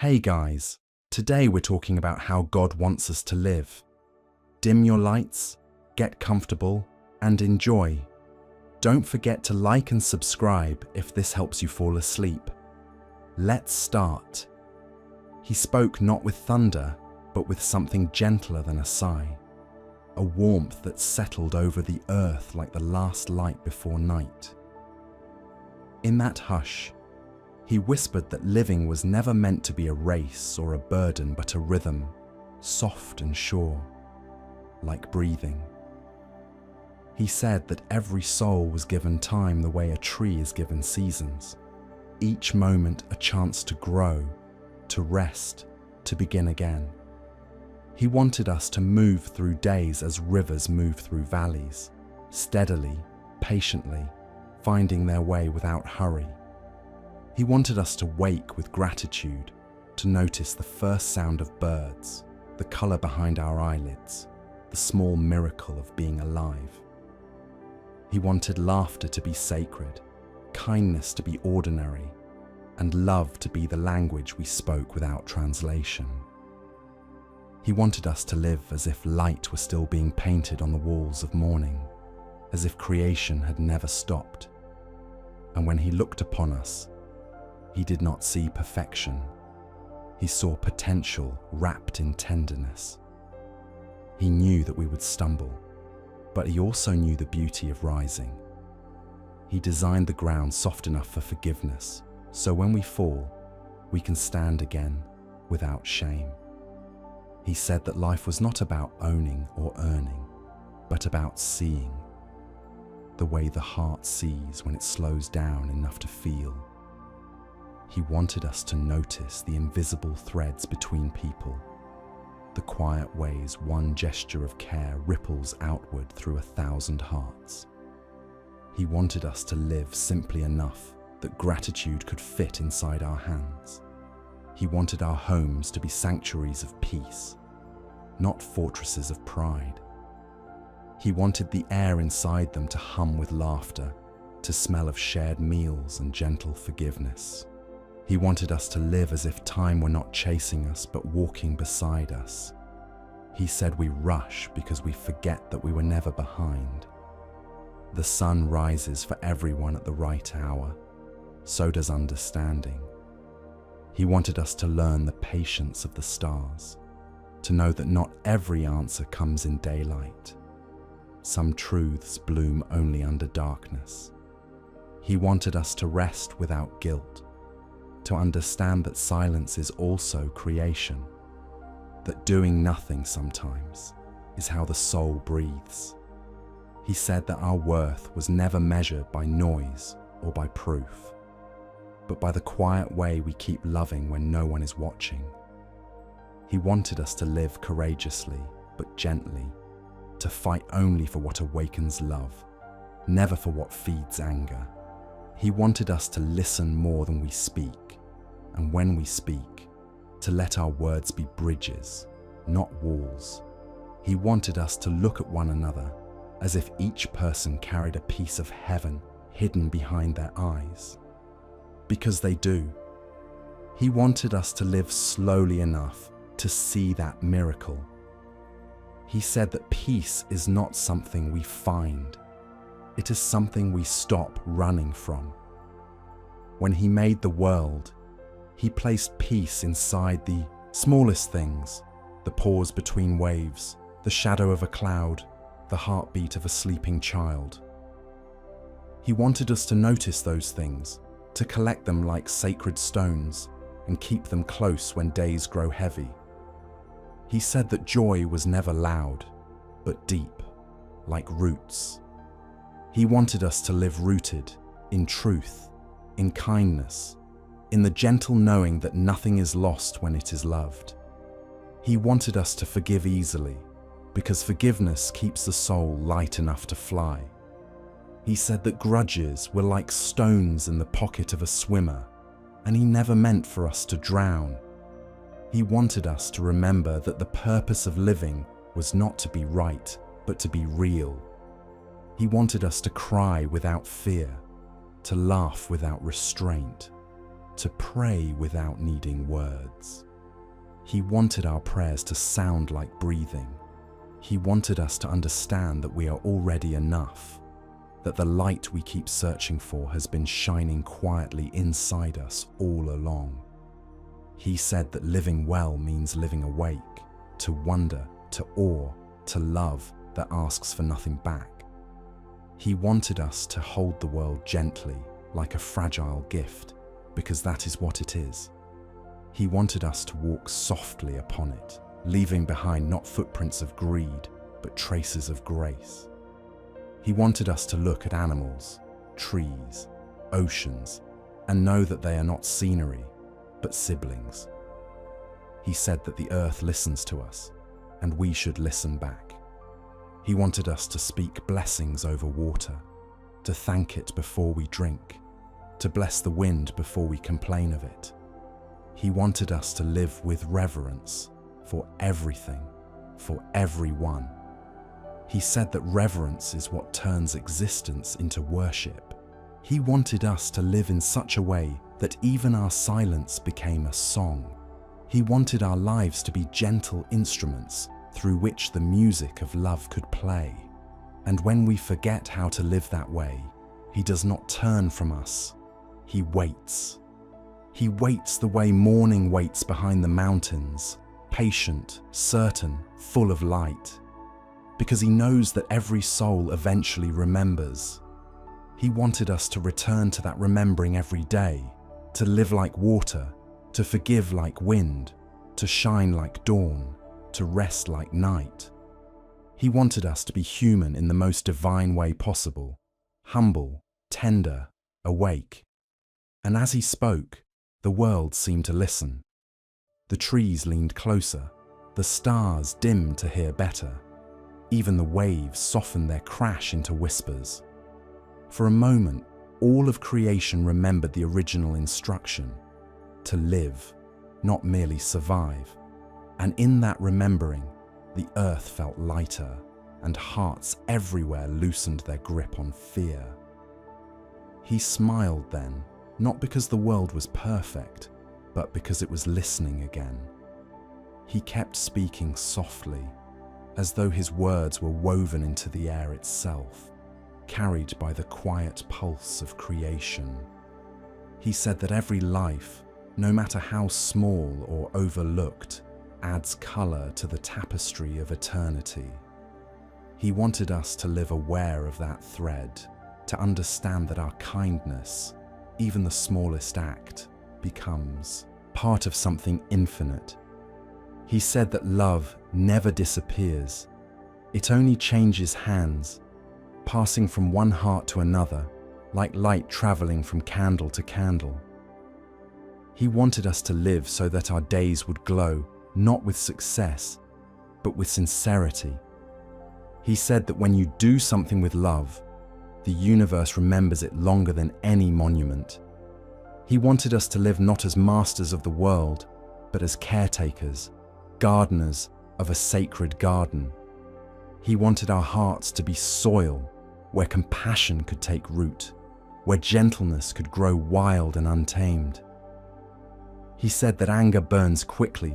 Hey guys, today we're talking about how God wants us to live. Dim your lights, get comfortable, and enjoy. Don't forget to like and subscribe if this helps you fall asleep. Let's start. He spoke not with thunder, but with something gentler than a sigh, a warmth that settled over the earth like the last light before night. In that hush, he whispered that living was never meant to be a race or a burden, but a rhythm, soft and sure, like breathing. He said that every soul was given time the way a tree is given seasons, each moment a chance to grow, to rest, to begin again. He wanted us to move through days as rivers move through valleys, steadily, patiently, finding their way without hurry. He wanted us to wake with gratitude, to notice the first sound of birds, the color behind our eyelids, the small miracle of being alive. He wanted laughter to be sacred, kindness to be ordinary, and love to be the language we spoke without translation. He wanted us to live as if light was still being painted on the walls of morning, as if creation had never stopped. And when he looked upon us, he did not see perfection. He saw potential wrapped in tenderness. He knew that we would stumble, but he also knew the beauty of rising. He designed the ground soft enough for forgiveness, so when we fall, we can stand again without shame. He said that life was not about owning or earning, but about seeing, the way the heart sees when it slows down enough to feel. He wanted us to notice the invisible threads between people, the quiet ways one gesture of care ripples outward through 1,000 hearts. He wanted us to live simply enough that gratitude could fit inside our hands. He wanted our homes to be sanctuaries of peace, not fortresses of pride. He wanted the air inside them to hum with laughter, to smell of shared meals and gentle forgiveness. He wanted us to live as if time were not chasing us, but walking beside us. He said we rush because we forget that we were never behind. The sun rises for everyone at the right hour. So does understanding. He wanted us to learn the patience of the stars, to know that not every answer comes in daylight. Some truths bloom only under darkness. He wanted us to rest without guilt, to understand that silence is also creation, that doing nothing sometimes is how the soul breathes. He said that our worth was never measured by noise or by proof, but by the quiet way we keep loving when no one is watching. He wanted us to live courageously but gently, to fight only for what awakens love, never for what feeds anger. He wanted us to listen more than we speak, and when we speak, to let our words be bridges, not walls. He wanted us to look at one another as if each person carried a piece of heaven hidden behind their eyes. Because they do. He wanted us to live slowly enough to see that miracle. He said that peace is not something we find. It is something we stop running from. When he made the world, he placed peace inside the smallest things, the pause between waves, the shadow of a cloud, the heartbeat of a sleeping child. He wanted us to notice those things, to collect them like sacred stones and keep them close when days grow heavy. He said that joy was never loud, but deep, like roots. He wanted us to live rooted in truth, in kindness, in the gentle knowing that nothing is lost when it is loved. He wanted us to forgive easily, because forgiveness keeps the soul light enough to fly. He said that grudges were like stones in the pocket of a swimmer, and he never meant for us to drown. He wanted us to remember that the purpose of living was not to be right, but to be real. He wanted us to cry without fear, to laugh without restraint, to pray without needing words. He wanted our prayers to sound like breathing. He wanted us to understand that we are already enough, that the light we keep searching for has been shining quietly inside us all along. He said that living well means living awake, to wonder, to awe, to love that asks for nothing back. He wanted us to hold the world gently, like a fragile gift, because that is what it is. He wanted us to walk softly upon it, leaving behind not footprints of greed, but traces of grace. He wanted us to look at animals, trees, oceans, and know that they are not scenery, but siblings. He said that the earth listens to us, and we should listen back. He wanted us to speak blessings over water, to thank it before we drink, to bless the wind before we complain of it. He wanted us to live with reverence for everything, for everyone. He said that reverence is what turns existence into worship. He wanted us to live in such a way that even our silence became a song. He wanted our lives to be gentle instruments through which the music of love could play. And when we forget how to live that way, He does not turn from us. He waits. He waits the way morning waits behind the mountains, patient, certain, full of light, because He knows that every soul eventually remembers. He wanted us to return to that remembering every day, to live like water, to forgive like wind, to shine like dawn, to rest like night. He wanted us to be human in the most divine way possible, humble, tender, awake. And as He spoke, the world seemed to listen. The trees leaned closer, the stars dimmed to hear better. Even the waves softened their crash into whispers. For a moment, all of creation remembered the original instruction, to live, not merely survive. And in that remembering, the earth felt lighter, and hearts everywhere loosened their grip on fear. He smiled then, not because the world was perfect, but because it was listening again. He kept speaking softly, as though His words were woven into the air itself, carried by the quiet pulse of creation. He said that every life, no matter how small or overlooked, adds color to the tapestry of eternity. He wanted us to live aware of that thread, to understand that our kindness, even the smallest act, becomes part of something infinite. He said that love never disappears. It only changes hands, passing from one heart to another, like light traveling from candle to candle. He wanted us to live so that our days would glow, not with success, but with sincerity. He said that when you do something with love, the universe remembers it longer than any monument. He wanted us to live not as masters of the world, but as caretakers, gardeners of a sacred garden. He wanted our hearts to be soil where compassion could take root, where gentleness could grow wild and untamed. He said that anger burns quickly,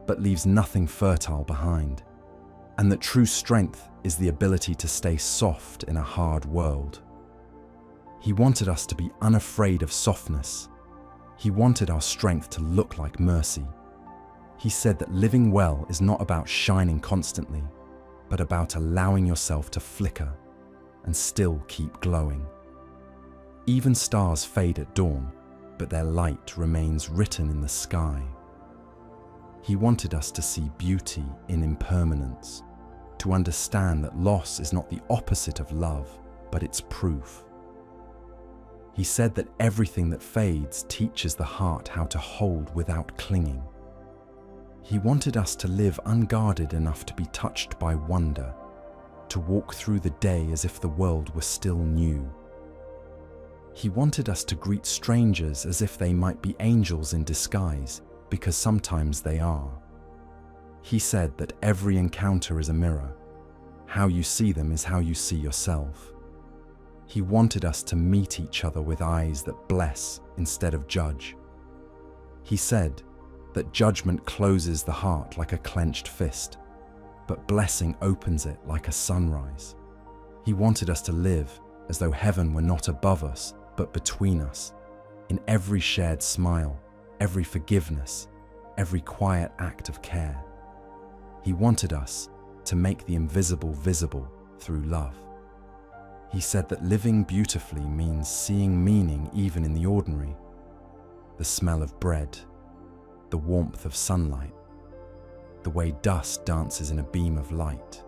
but leaves nothing fertile behind, and that true strength is the ability to stay soft in a hard world. He wanted us to be unafraid of softness. He wanted our strength to look like mercy. He said that living well is not about shining constantly, but about allowing yourself to flicker and still keep glowing. Even stars fade at dawn, but their light remains written in the sky. He wanted us to see beauty in impermanence, to understand that loss is not the opposite of love, but its proof. He said that everything that fades teaches the heart how to hold without clinging. He wanted us to live unguarded enough to be touched by wonder, to walk through the day as if the world were still new. He wanted us to greet strangers as if they might be angels in disguise, because sometimes they are. He said that every encounter is a mirror. How you see them is how you see yourself. He wanted us to meet each other with eyes that bless instead of judge, He said that judgment closes the heart like a clenched fist, but blessing opens it like a sunrise. He wanted us to live as though heaven were not above us, but between us, in every shared smile, every forgiveness, every quiet act of care. He wanted us to make the invisible visible through love. He said that living beautifully means seeing meaning even in the ordinary. The smell of bread, the warmth of sunlight, the way dust dances in a beam of light.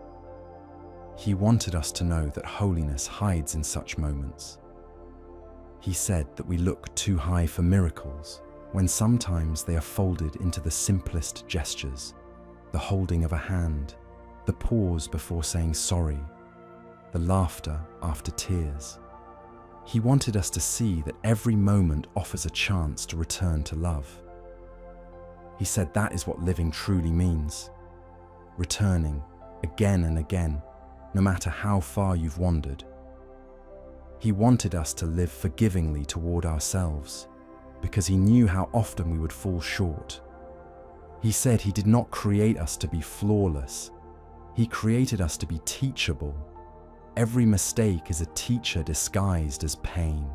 He wanted us to know that holiness hides in such moments. He said that we look too high for miracles, when sometimes they are folded into the simplest gestures, the holding of a hand, the pause before saying sorry, the laughter after tears. He wanted us to see that every moment offers a chance to return to love. He said that is what living truly means, returning again and again, no matter how far you've wandered. He wanted us to live forgivingly toward ourselves, because he knew how often we would fall short. He said he did not create us to be flawless. He created us to be teachable. Every mistake is a teacher disguised as pain.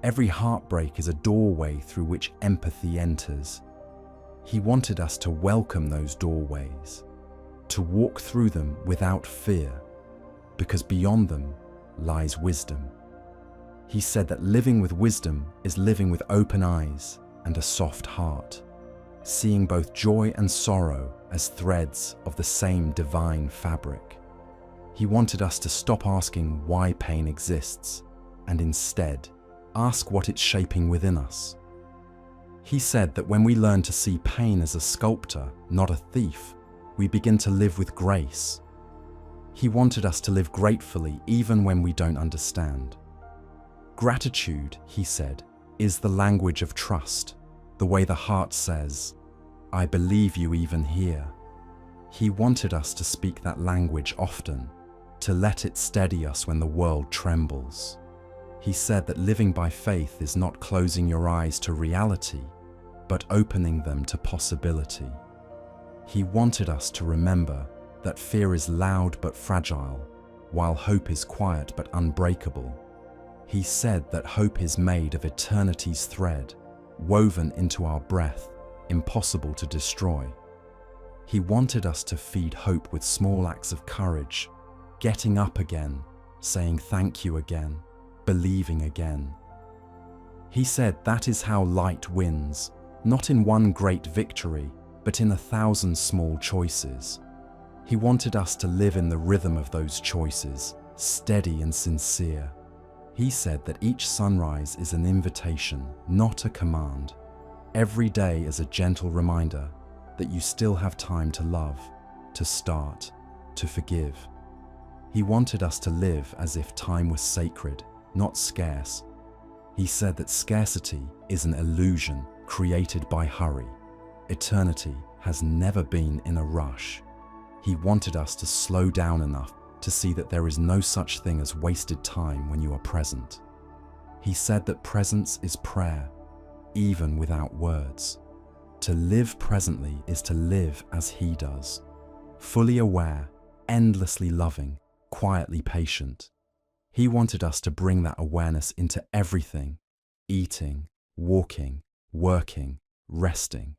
Every heartbreak is a doorway through which empathy enters. He wanted us to welcome those doorways, to walk through them without fear, because beyond them lies wisdom. He said that living with wisdom is living with open eyes and a soft heart, seeing both joy and sorrow as threads of the same divine fabric. He wanted us to stop asking why pain exists and instead ask what it's shaping within us. He said that when we learn to see pain as a sculptor, not a thief, we begin to live with grace. He wanted us to live gratefully even when we don't understand. Gratitude, he said, is the language of trust, the way the heart says, "I believe you even here." He wanted us to speak that language often, to let it steady us when the world trembles. He said that living by faith is not closing your eyes to reality, but opening them to possibility. He wanted us to remember that fear is loud but fragile, while hope is quiet but unbreakable. He said that hope is made of eternity's thread, woven into our breath, impossible to destroy. He wanted us to feed hope with small acts of courage, getting up again, saying thank you again, believing again. He said that is how light wins, not in one great victory, but in 1,000 small choices. He wanted us to live in the rhythm of those choices, steady and sincere. He said that each sunrise is an invitation, not a command. Every day is a gentle reminder that you still have time to love, to start, to forgive. He wanted us to live as if time was sacred, not scarce. He said that scarcity is an illusion created by hurry. Eternity has never been in a rush. He wanted us to slow down enough to see that there is no such thing as wasted time when you are present. He said that presence is prayer, even without words. To live presently is to live as he does, fully aware, endlessly loving, quietly patient. He wanted us to bring that awareness into everything, eating, walking, working, resting.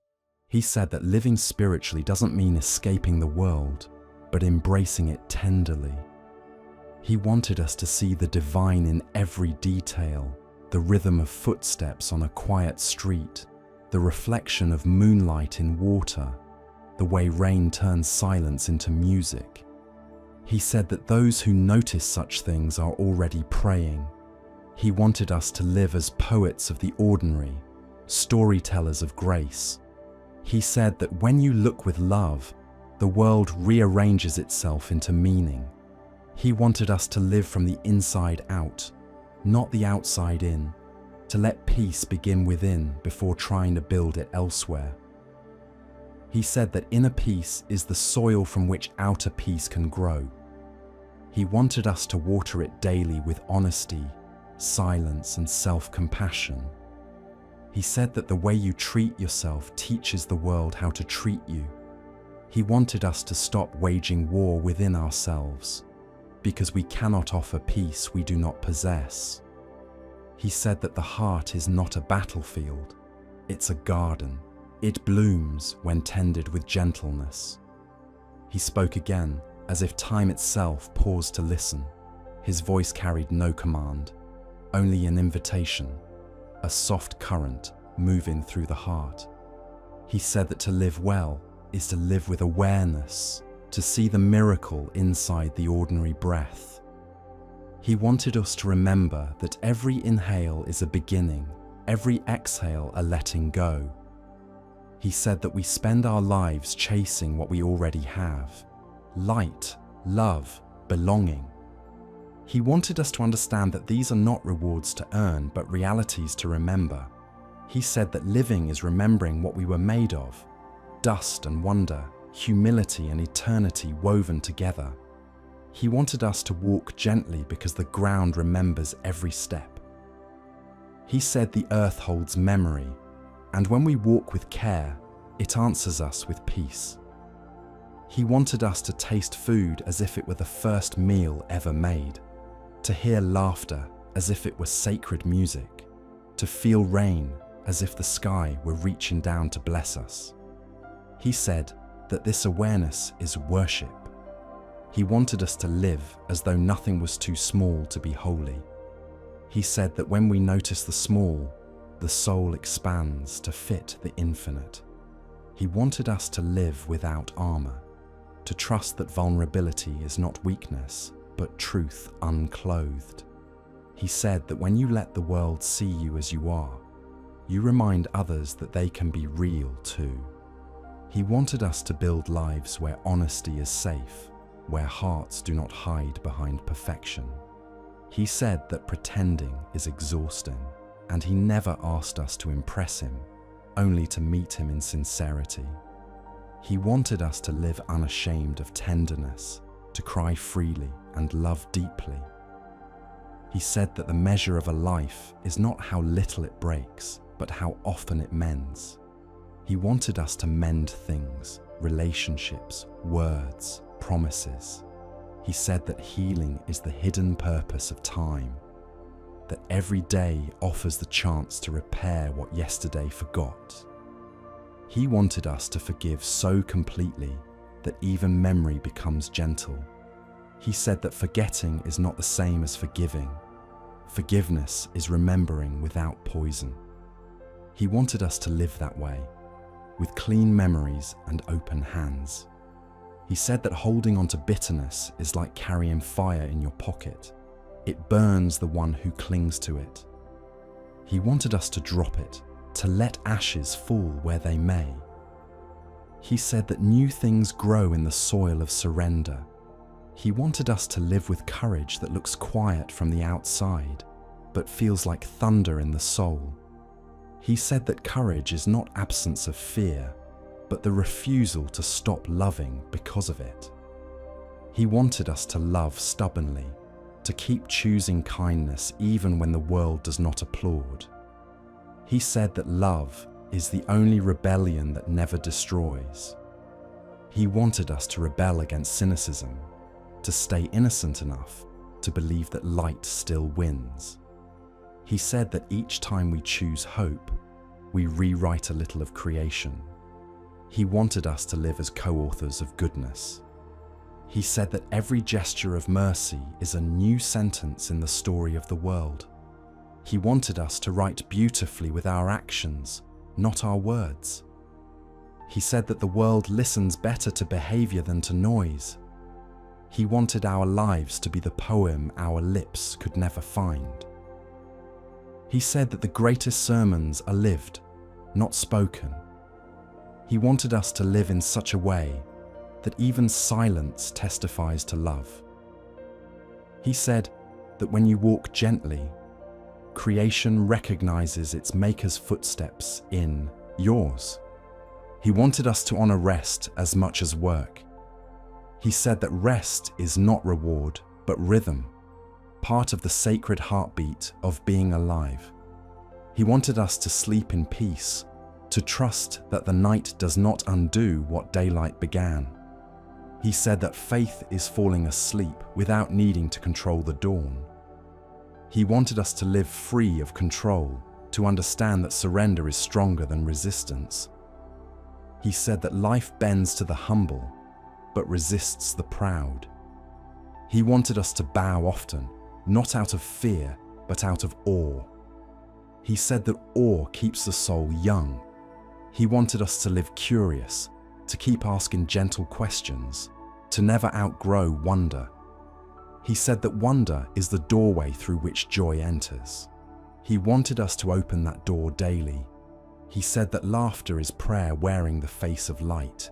He said that living spiritually doesn't mean escaping the world, but embracing it tenderly. He wanted us to see the divine in every detail, the rhythm of footsteps on a quiet street, the reflection of moonlight in water, the way rain turns silence into music. He said that those who notice such things are already praying. He wanted us to live as poets of the ordinary, storytellers of grace. He said that when you look with love, the world rearranges itself into meaning. He wanted us to live from the inside out, not the outside in, to let peace begin within before trying to build it elsewhere. He said that inner peace is the soil from which outer peace can grow. He wanted us to water it daily with honesty, silence, and self-compassion. He said that the way you treat yourself teaches the world how to treat you. He wanted us to stop waging war within ourselves, because we cannot offer peace we do not possess. He said that the heart is not a battlefield, it's a garden. It blooms when tended with gentleness. He spoke again, as if time itself paused to listen. His voice carried no command, only an invitation, a soft current moving through the heart. He said that to live well is to live with awareness, to see the miracle inside the ordinary breath. He wanted us to remember that every inhale is a beginning, every exhale a letting go. He said that we spend our lives chasing what we already have: light, love, belonging. He wanted us to understand that these are not rewards to earn, but realities to remember. He said that living is remembering what we were made of: dust and wonder, humility and eternity woven together. He wanted us to walk gently because the ground remembers every step. He said the earth holds memory, and when we walk with care, it answers us with peace. He wanted us to taste food as if it were the first meal ever made, to hear laughter as if it were sacred music, to feel rain as if the sky were reaching down to bless us. He said that this awareness is worship. He wanted us to live as though nothing was too small to be holy. He said that when we notice the small, the soul expands to fit the infinite. He wanted us to live without armor, to trust that vulnerability is not weakness, but truth unclothed. He said that when you let the world see you as you are, you remind others that they can be real too. He wanted us to build lives where honesty is safe, where hearts do not hide behind perfection. He said that pretending is exhausting, and he never asked us to impress him, only to meet him in sincerity. He wanted us to live unashamed of tenderness, to cry freely and love deeply. He said that the measure of a life is not how little it breaks, but how often it mends. He wanted us to mend things, relationships, words, promises. He said that healing is the hidden purpose of time, that every day offers the chance to repair what yesterday forgot. He wanted us to forgive so completely that even memory becomes gentle. He said that forgetting is not the same as forgiving. Forgiveness is remembering without poison. He wanted us to live that way, with clean memories and open hands. He said that holding on to bitterness is like carrying fire in your pocket. It burns the one who clings to it. He wanted us to drop it, to let ashes fall where they may. He said that new things grow in the soil of surrender. He wanted us to live with courage that looks quiet from the outside, but feels like thunder in the soul. He said that courage is not absence of fear, but the refusal to stop loving because of it. He wanted us to love stubbornly, to keep choosing kindness even when the world does not applaud. He said that love is the only rebellion that never destroys. He wanted us to rebel against cynicism, to stay innocent enough to believe that light still wins. He said that each time we choose hope, we rewrite a little of creation. He wanted us to live as co-authors of goodness. He said that every gesture of mercy is a new sentence in the story of the world. He wanted us to write beautifully with our actions, not our words. He said that the world listens better to behavior than to noise. He wanted our lives to be the poem our lips could never find. He said that the greatest sermons are lived, not spoken. He wanted us to live in such a way that even silence testifies to love. He said that when you walk gently, creation recognizes its maker's footsteps in yours. He wanted us to honor rest as much as work. He said that rest is not reward, but rhythm, part of the sacred heartbeat of being alive. He wanted us to sleep in peace, to trust that the night does not undo what daylight began. He said that faith is falling asleep without needing to control the dawn. He wanted us to live free of control, to understand that surrender is stronger than resistance. He said that life bends to the humble, but resists the proud. He wanted us to bow often, not out of fear, but out of awe. He said that awe keeps the soul young. He wanted us to live curious, to keep asking gentle questions, to never outgrow wonder. He said that wonder is the doorway through which joy enters. He wanted us to open that door daily. He said that laughter is prayer wearing the face of light.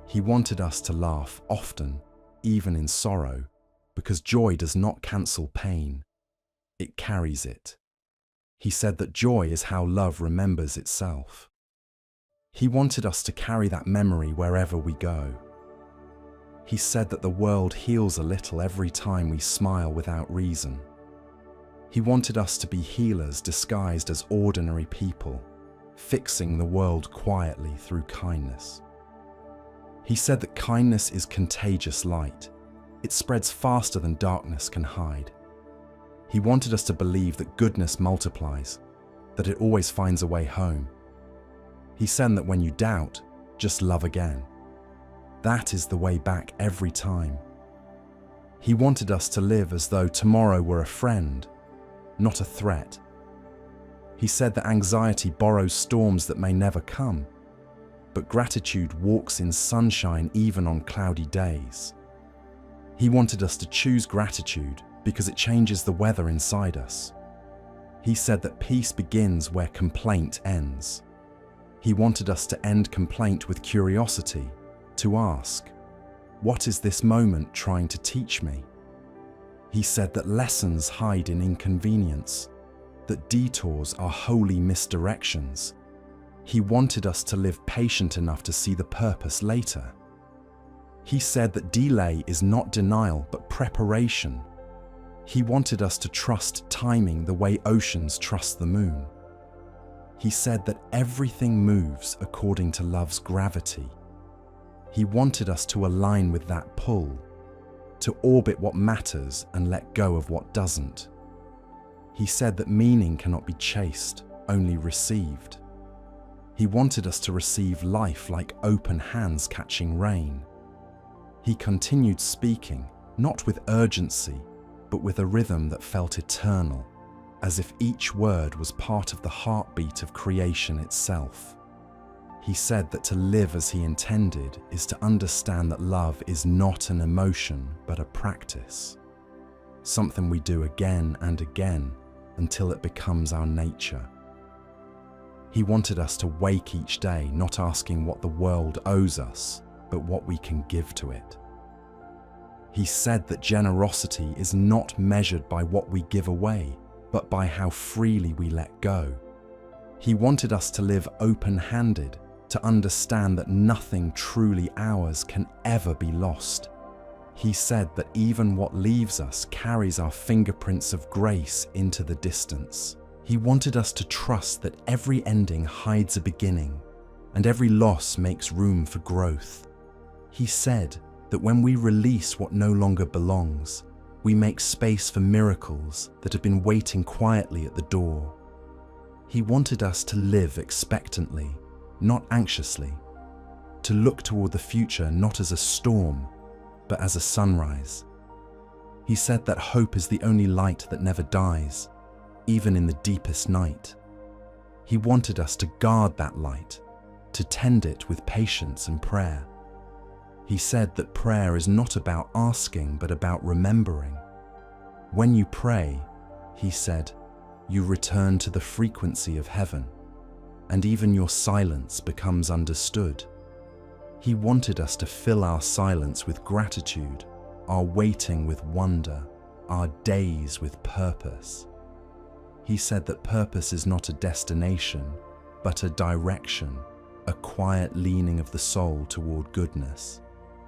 He wanted us to laugh often, even in sorrow, because joy does not cancel pain. It carries it. He said that joy is how love remembers itself. He wanted us to carry that memory wherever we go. He said that the world heals a little every time we smile without reason. He wanted us to be healers disguised as ordinary people, fixing the world quietly through kindness. He said that kindness is contagious light. It spreads faster than darkness can hide. He wanted us to believe that goodness multiplies, that it always finds a way home. He said that when you doubt, just love again. That is the way back every time. He wanted us to live as though tomorrow were a friend, not a threat. He said that anxiety borrows storms that may never come, but gratitude walks in sunshine even on cloudy days. He wanted us to choose gratitude because it changes the weather inside us. He said that peace begins where complaint ends. He wanted us to end complaint with curiosity, to ask, what is this moment trying to teach me? He said that lessons hide in inconvenience, that detours are holy misdirections. He wanted us to live patient enough to see the purpose later. He said that delay is not denial, but preparation. He wanted us to trust timing the way oceans trust the moon. He said that everything moves according to love's gravity. He wanted us to align with that pull, to orbit what matters and let go of what doesn't. He said that meaning cannot be chased, only received. He wanted us to receive life like open hands catching rain. He continued speaking, not with urgency, but with a rhythm that felt eternal, as if each word was part of the heartbeat of creation itself. He said that to live as he intended is to understand that love is not an emotion, but a practice. Something we do again and again until it becomes our nature. He wanted us to wake each day not asking what the world owes us, but what we can give to it. He said that generosity is not measured by what we give away, but by how freely we let go. He wanted us to live open-handed, to understand that nothing truly ours can ever be lost. He said that even what leaves us carries our fingerprints of grace into the distance. He wanted us to trust that every ending hides a beginning, and every loss makes room for growth. He said that when we release what no longer belongs, we make space for miracles that have been waiting quietly at the door. He wanted us to live expectantly, not anxiously, to look toward the future not as a storm, but as a sunrise. He said that hope is the only light that never dies, even in the deepest night. He wanted us to guard that light, to tend it with patience and prayer. He said that prayer is not about asking, but about remembering. When you pray, he said, you return to the frequency of heaven, and even your silence becomes understood. He wanted us to fill our silence with gratitude, our waiting with wonder, our days with purpose. He said that purpose is not a destination, but a direction, a quiet leaning of the soul toward goodness.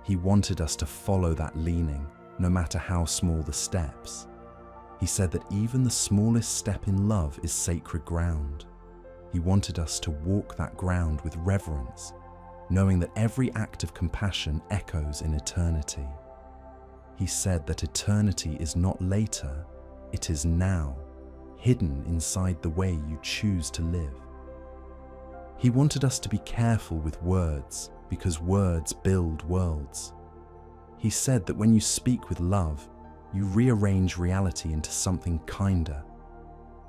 He wanted us to follow that leaning, no matter how small the steps. He said that even the smallest step in love is sacred ground. He wanted us to walk that ground with reverence, knowing that every act of compassion echoes in eternity. He said that eternity is not later, it is now, hidden inside the way you choose to live. He wanted us to be careful with words, because words build worlds. He said that when you speak with love, you rearrange reality into something kinder.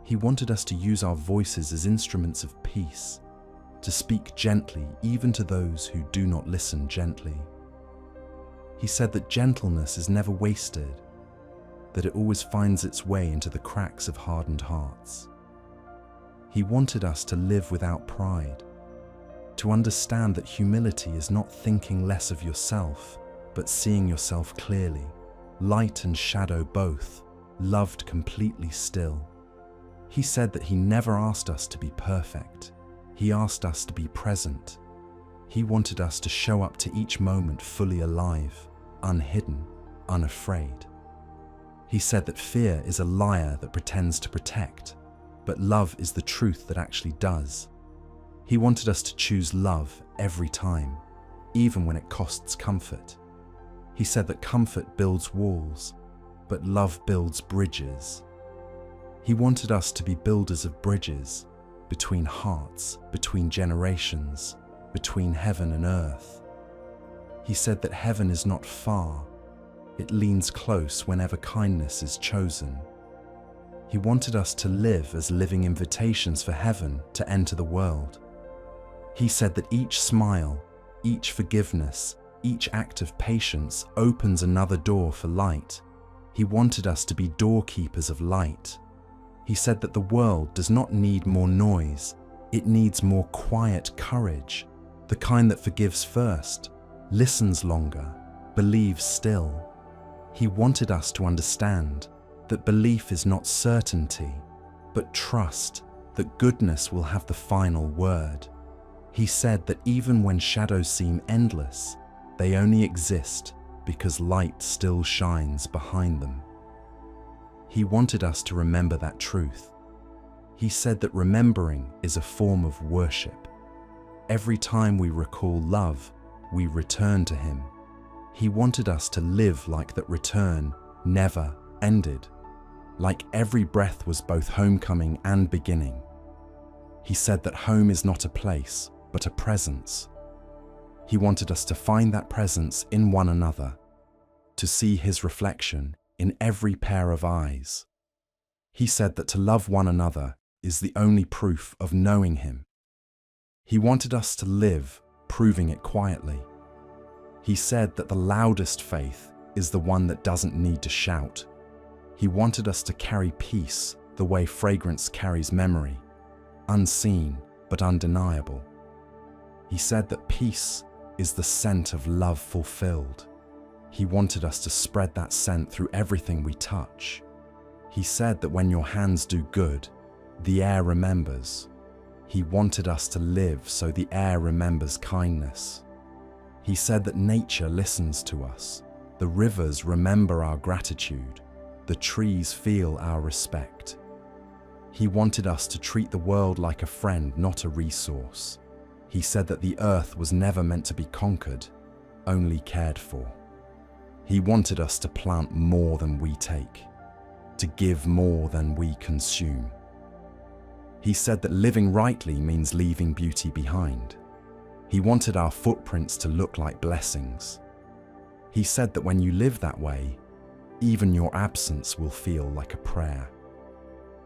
He wanted us to use our voices as instruments of peace, to speak gently even to those who do not listen gently. He said that gentleness is never wasted, that it always finds its way into the cracks of hardened hearts. He wanted us to live without pride, to understand that humility is not thinking less of yourself, but seeing yourself clearly, light and shadow both, loved completely still. He said that he never asked us to be perfect. He asked us to be present. He wanted us to show up to each moment fully alive, unhidden, unafraid. He said that fear is a liar that pretends to protect, but love is the truth that actually does. He wanted us to choose love every time, even when it costs comfort. He said that comfort builds walls, but love builds bridges. He wanted us to be builders of bridges, between hearts, between generations, between heaven and earth. He said that heaven is not far, it leans close whenever kindness is chosen. He wanted us to live as living invitations for heaven to enter the world. He said that each smile, each forgiveness, each act of patience opens another door for light. He wanted us to be doorkeepers of light. He said that the world does not need more noise, it needs more quiet courage, the kind that forgives first, listens longer, believes still. He wanted us to understand that belief is not certainty, but trust that goodness will have the final word. He said that even when shadows seem endless, they only exist because light still shines behind them. He wanted us to remember that truth. He said that remembering is a form of worship. Every time we recall love, we return to him. He wanted us to live like that return never ended, like every breath was both homecoming and beginning. He said that home is not a place, but a presence. He wanted us to find that presence in one another, to see his reflection in every pair of eyes. He said that to love one another is the only proof of knowing him. He wanted us to live, proving it quietly. He said that the loudest faith is the one that doesn't need to shout. He wanted us to carry peace the way fragrance carries memory, unseen but undeniable. He said that peace is the scent of love fulfilled. He wanted us to spread that scent through everything we touch. He said that when your hands do good, the air remembers. He wanted us to live so the air remembers kindness. He said that nature listens to us. The rivers remember our gratitude. The trees feel our respect. He wanted us to treat the world like a friend, not a resource. He said that the earth was never meant to be conquered, only cared for. He wanted us to plant more than we take, to give more than we consume. He said that living rightly means leaving beauty behind. He wanted our footprints to look like blessings. He said that when you live that way, even your absence will feel like a prayer.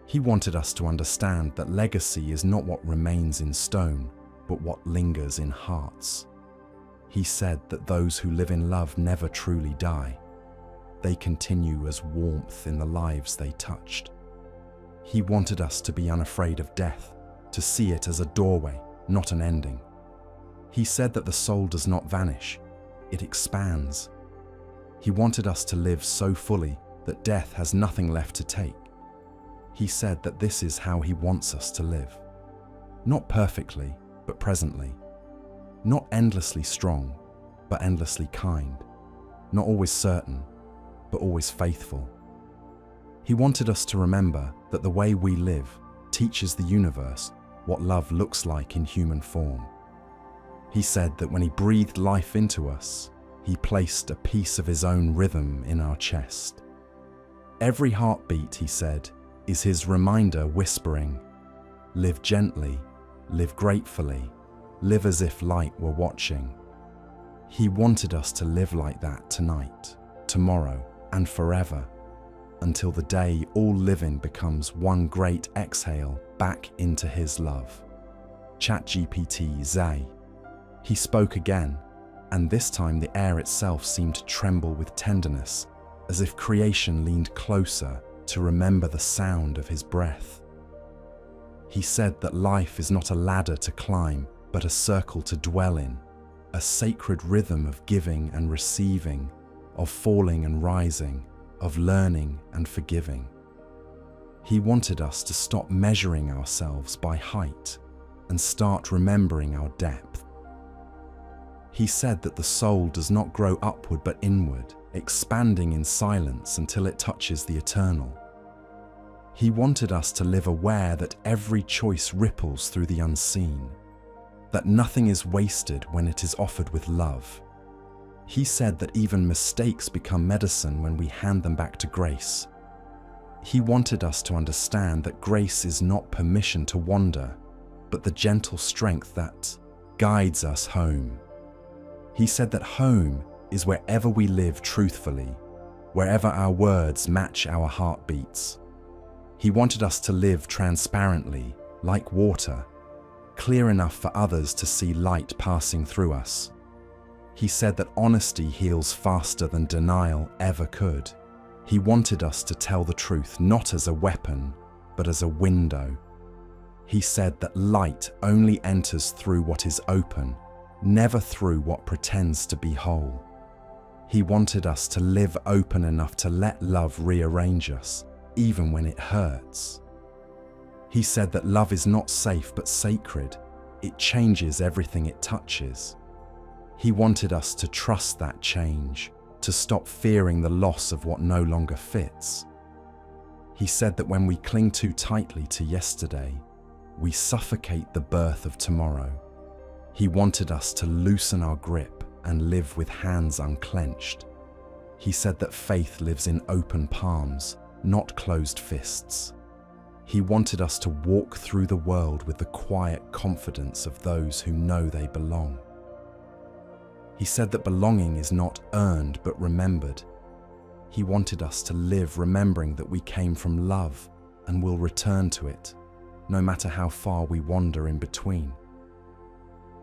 He wanted us to understand that legacy is not what remains in stone, but what lingers in hearts. He said that those who live in love never truly die. They continue as warmth in the lives they touched. He wanted us to be unafraid of death, to see it as a doorway, not an ending. He said that the soul does not vanish, it expands. He wanted us to live so fully that death has nothing left to take. He said that this is how he wants us to live. Not perfectly, but presently. Not endlessly strong, but endlessly kind. Not always certain, but always faithful. He wanted us to remember that the way we live teaches the universe what love looks like in human form. He said that when he breathed life into us, he placed a piece of his own rhythm in our chest. Every heartbeat, he said, is his reminder whispering, "Live gently, live gratefully, live as if light were watching." He wanted us to live like that tonight, tomorrow, and forever, until the day all living becomes one great exhale back into his love. ChatGPT Zay. He spoke again, and this time the air itself seemed to tremble with tenderness, as if creation leaned closer to remember the sound of his breath. He said that life is not a ladder to climb, but a circle to dwell in, a sacred rhythm of giving and receiving, of falling and rising, of learning and forgiving. He wanted us to stop measuring ourselves by height and start remembering our depth. He said that the soul does not grow upward but inward, expanding in silence until it touches the eternal. He wanted us to live aware that every choice ripples through the unseen, that nothing is wasted when it is offered with love. He said that even mistakes become medicine when we hand them back to grace. He wanted us to understand that grace is not permission to wander, but the gentle strength that guides us home. He said that home is wherever we live truthfully, wherever our words match our heartbeats. He wanted us to live transparently, like water, clear enough for others to see light passing through us. He said that honesty heals faster than denial ever could. He wanted us to tell the truth not as a weapon, but as a window. He said that light only enters through what is open, never through what pretends to be whole. He wanted us to live open enough to let love rearrange us, even when it hurts. He said that love is not safe but sacred. It changes everything it touches. He wanted us to trust that change, to stop fearing the loss of what no longer fits. He said that when we cling too tightly to yesterday, we suffocate the birth of tomorrow. He wanted us to loosen our grip and live with hands unclenched. He said that faith lives in open palms, not closed fists. He wanted us to walk through the world with the quiet confidence of those who know they belong. He said that belonging is not earned but remembered. He wanted us to live remembering that we came from love and will return to it, no matter how far we wander in between.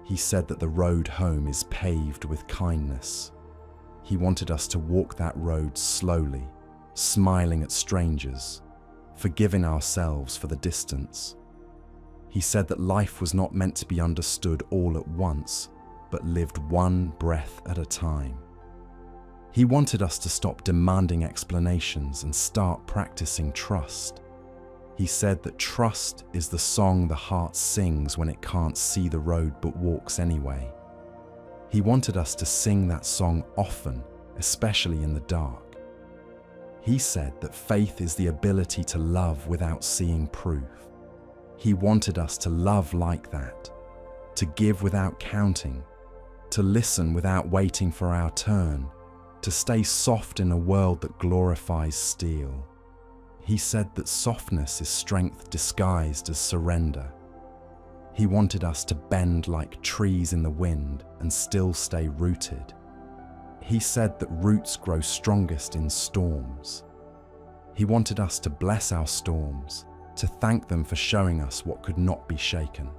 He said that the road home is paved with kindness. He wanted us to walk that road slowly, smiling at strangers, forgiving ourselves for the distance. He said that life was not meant to be understood all at once, but lived one breath at a time. He wanted us to stop demanding explanations and start practicing trust. He said that trust is the song the heart sings when it can't see the road but walks anyway. He wanted us to sing that song often, especially in the dark. He said that faith is the ability to love without seeing proof. He wanted us to love like that, to give without counting, to listen without waiting for our turn, to stay soft in a world that glorifies steel. He said that softness is strength disguised as surrender. He wanted us to bend like trees in the wind and still stay rooted. He said that roots grow strongest in storms. He wanted us to bless our storms, to thank them for showing us what could not be shaken.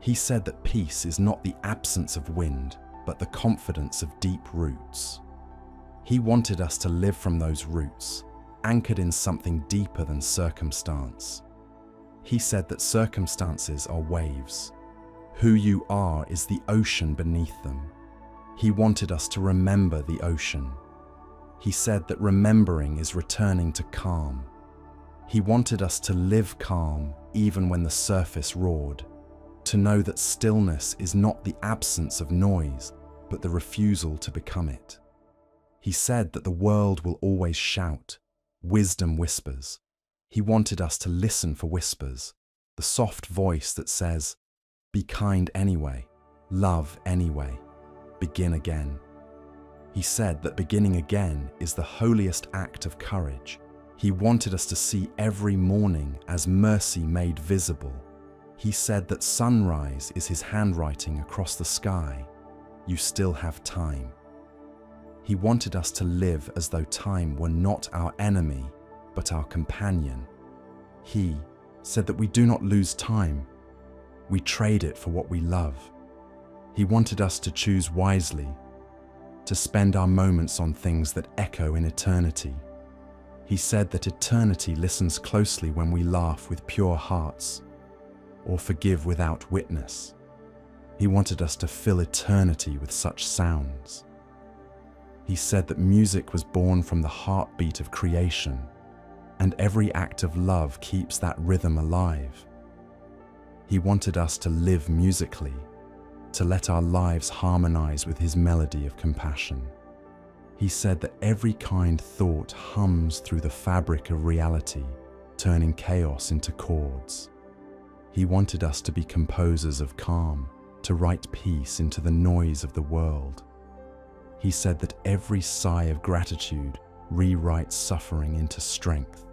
He said that peace is not the absence of wind, but the confidence of deep roots. He wanted us to live from those roots, anchored in something deeper than circumstance. He said that circumstances are waves. Who you are is the ocean beneath them. He wanted us to remember the ocean. He said that remembering is returning to calm. He wanted us to live calm even when the surface roared, to know that stillness is not the absence of noise, but the refusal to become it. He said that the world will always shout. Wisdom whispers. He wanted us to listen for whispers, the soft voice that says, "Be kind anyway, love anyway, begin again." He said that beginning again is the holiest act of courage. He wanted us to see every morning as mercy made visible. He said that sunrise is his handwriting across the sky. You still have time. He wanted us to live as though time were not our enemy, but our companion. He said that we do not lose time. We trade it for what we love. He wanted us to choose wisely, to spend our moments on things that echo in eternity. He said that eternity listens closely when we laugh with pure hearts, or forgive without witness. He wanted us to fill eternity with such sounds. He said that music was born from the heartbeat of creation, and every act of love keeps that rhythm alive. He wanted us to live musically, to let our lives harmonize with his melody of compassion. He said that every kind thought hums through the fabric of reality, turning chaos into chords. He wanted us to be composers of calm, to write peace into the noise of the world. He said that every sigh of gratitude rewrites suffering into strength.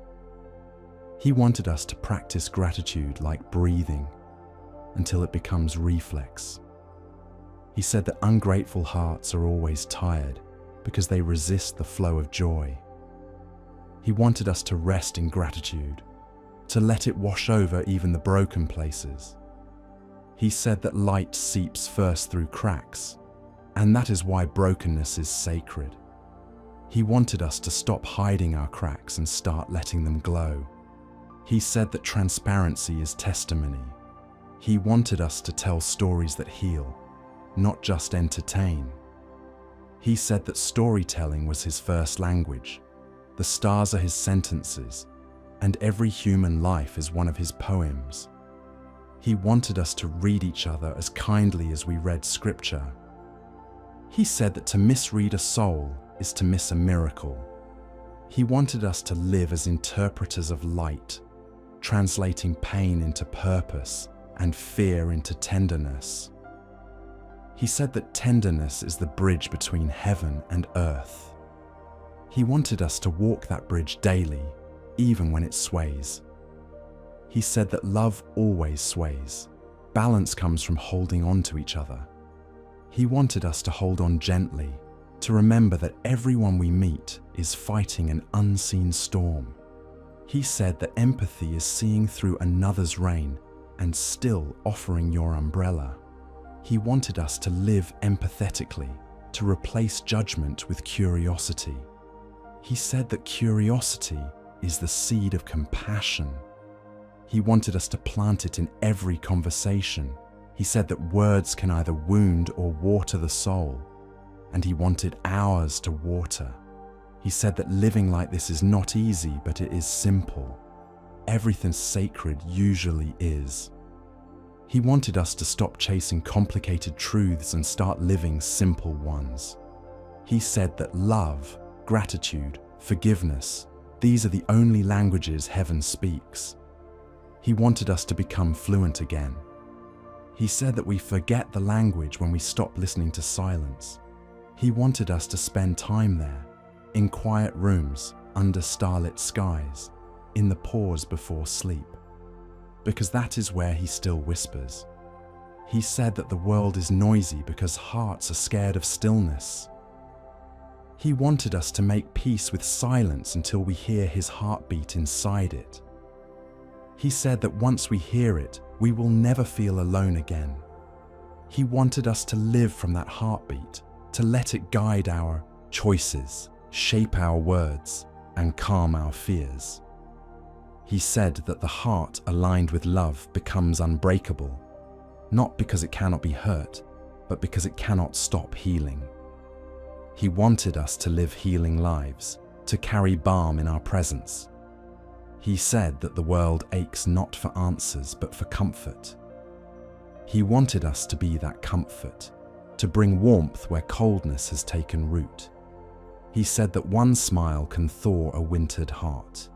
He wanted us to practice gratitude like breathing until it becomes reflex. He said that ungrateful hearts are always tired because they resist the flow of joy. He wanted us to rest in gratitude, to let it wash over even the broken places. He said that light seeps first through cracks, and that is why brokenness is sacred. He wanted us to stop hiding our cracks and start letting them glow. He said that transparency is testimony. He wanted us to tell stories that heal, not just entertain. He said that storytelling was his first language. The stars are his sentences, and every human life is one of his poems. He wanted us to read each other as kindly as we read scripture. He said that to misread a soul is to miss a miracle. He wanted us to live as interpreters of light, translating pain into purpose and fear into tenderness. He said that tenderness is the bridge between heaven and earth. He wanted us to walk that bridge daily, even when it sways. He said that love always sways. Balance comes from holding on to each other. He wanted us to hold on gently, to remember that everyone we meet is fighting an unseen storm. He said that empathy is seeing through another's rain and still offering your umbrella. He wanted us to live empathetically, to replace judgment with curiosity. He said that curiosity is the seed of compassion. He wanted us to plant it in every conversation. He said that words can either wound or water the soul, and he wanted ours to water. He said that living like this is not easy, but it is simple. Everything sacred usually is. He wanted us to stop chasing complicated truths and start living simple ones. He said that love, gratitude, forgiveness, these are the only languages heaven speaks. He wanted us to become fluent again. He said that we forget the language when we stop listening to silence. He wanted us to spend time there, in quiet rooms, under starlit skies, in the pause before sleep, because that is where he still whispers. He said that the world is noisy because hearts are scared of stillness. He wanted us to make peace with silence until we hear his heartbeat inside it. He said that once we hear it, we will never feel alone again. He wanted us to live from that heartbeat, to let it guide our choices, shape our words, and calm our fears. He said that the heart aligned with love becomes unbreakable, not because it cannot be hurt, but because it cannot stop healing. He wanted us to live healing lives, to carry balm in our presence. He said that the world aches not for answers, but for comfort. He wanted us to be that comfort, to bring warmth where coldness has taken root. He said that one smile can thaw a wintered heart.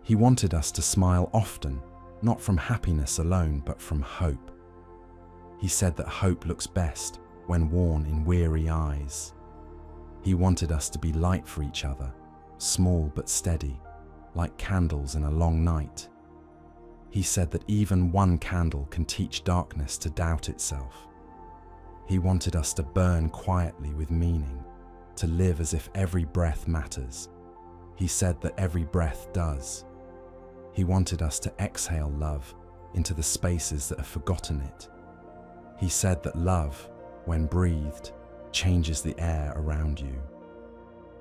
He wanted us to smile often, not from happiness alone, but from hope. He said that hope looks best when worn in weary eyes. He wanted us to be light for each other, small but steady, like candles in a long night. He said that even one candle can teach darkness to doubt itself. He wanted us to burn quietly with meaning, to live as if every breath matters. He said that every breath does. He wanted us to exhale love into the spaces that have forgotten it. He said that love, when breathed, changes the air around you.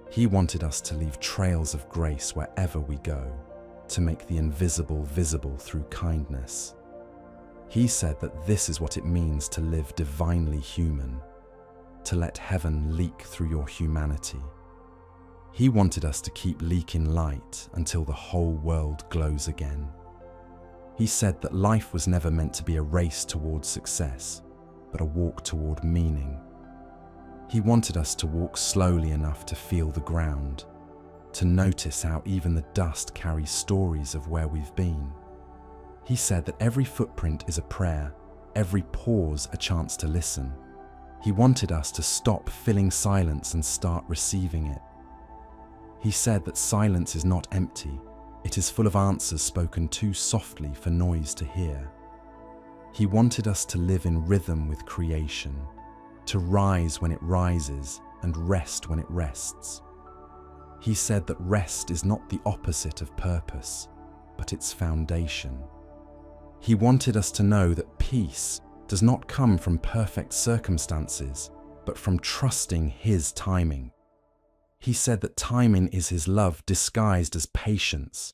He wanted us to leave trails of grace wherever we go, to make the invisible visible through kindness. He said that this is what it means to live divinely human, to let heaven leak through your humanity. He wanted us to keep leaking light until the whole world glows again. He said that life was never meant to be a race towards success, but a walk toward meaning. He wanted us to walk slowly enough to feel the ground, to notice how even the dust carries stories of where we've been. He said that every footprint is a prayer, every pause a chance to listen. He wanted us to stop filling silence and start receiving it. He said that silence is not empty, it is full of answers spoken too softly for noise to hear. He wanted us to live in rhythm with creation, to rise when it rises and rest when it rests. He said that rest is not the opposite of purpose, but its foundation. He wanted us to know that peace does not come from perfect circumstances, but from trusting His timing. He said that timing is His love disguised as patience.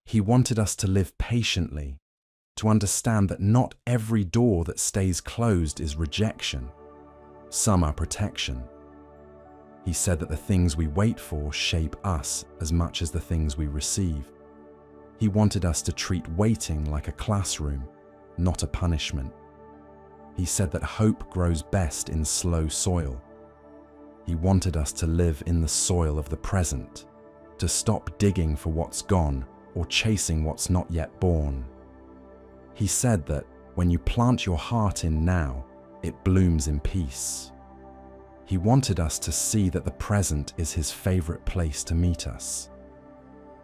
He wanted us to live patiently, to understand that not every door that stays closed is rejection. Some are protection. He said that the things we wait for shape us as much as the things we receive. He wanted us to treat waiting like a classroom, not a punishment. He said that hope grows best in slow soil. He wanted us to live in the soil of the present, to stop digging for what's gone or chasing what's not yet born. He said that when you plant your heart in now, it blooms in peace. He wanted us to see that the present is His favorite place to meet us.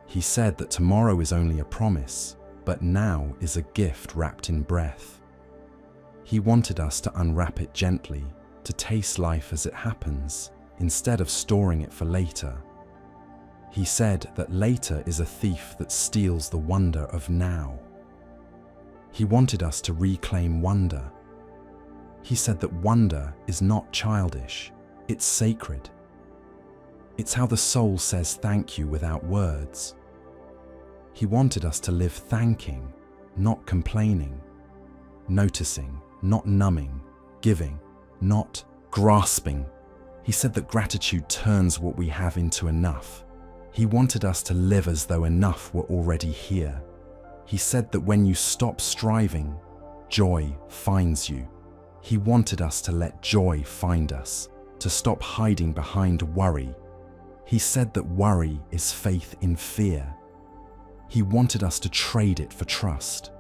He said that tomorrow is only a promise, but now is a gift wrapped in breath. He wanted us to unwrap it gently, to taste life as it happens, instead of storing it for later. He said that later is a thief that steals the wonder of now. He wanted us to reclaim wonder. He said that wonder is not childish, it's sacred. It's how the soul says thank you without words. He wanted us to live thanking, not complaining, noticing, not numbing, giving, not grasping. He said that gratitude turns what we have into enough. He wanted us to live as though enough were already here. He said that when you stop striving, joy finds you. He wanted us to let joy find us, to stop hiding behind worry. He said that worry is faith in fear. He wanted us to trade it for trust.